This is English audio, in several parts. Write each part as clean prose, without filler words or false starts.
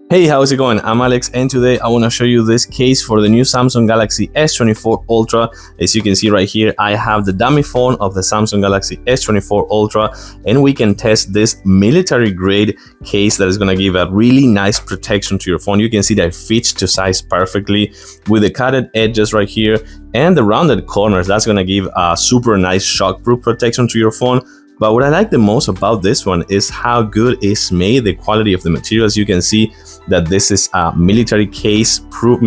Hey, how's it going? I'm Alex, and today I want to show you this case for the new Samsung Galaxy S24 Ultra. As you can see right here, I have the dummy phone of the Samsung Galaxy S24 Ultra, and we can test this military grade case that is going to give a really nice protection to your phone. You can see that it fits to size perfectly with the cutted edges right here and the rounded corners. That's going to give a super nice shockproof protection to your phone. But what I like the most about this one is how good it's made, the quality of the materials. You can see that this is a military case, proof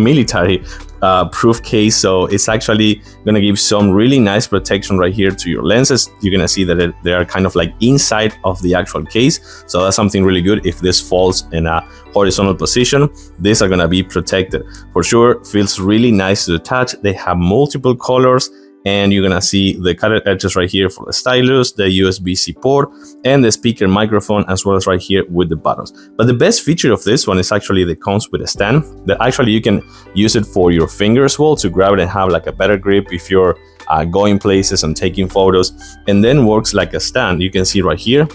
case, so it's actually going to give some really nice protection right here to your lenses. You're going to see that they are kind of like inside of the actual case, so that's something really good. If this falls in a horizontal position, these are going to be protected for sure. Feels really nice to the touch. They have multiple colors, and you're gonna see the cutted edges right here for the stylus, the USB-C port, and the speaker microphone, as well as right here with the buttons. But the best feature of this one is actually that it comes with a stand that actually you can use it for your finger as well to grab it and have like a better grip if you're going places and taking photos, and then works like a stand. You can see right here,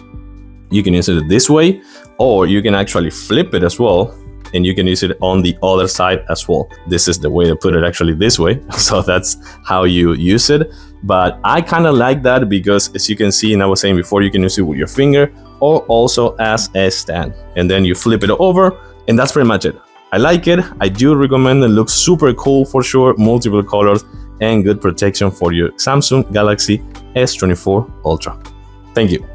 you can use it this way, or you can actually flip it as well, and you can use it on the other side as well. This is the way to put it, actually this way. So that's how you use it. But I kind of like that because, as you can see, and I was saying before, you can use it with your finger or also as a stand. And then you flip it over, and that's pretty much it. I like it. I do recommend it. Looks super cool for sure. Multiple colors and good protection for your Samsung Galaxy S24 Ultra. Thank you.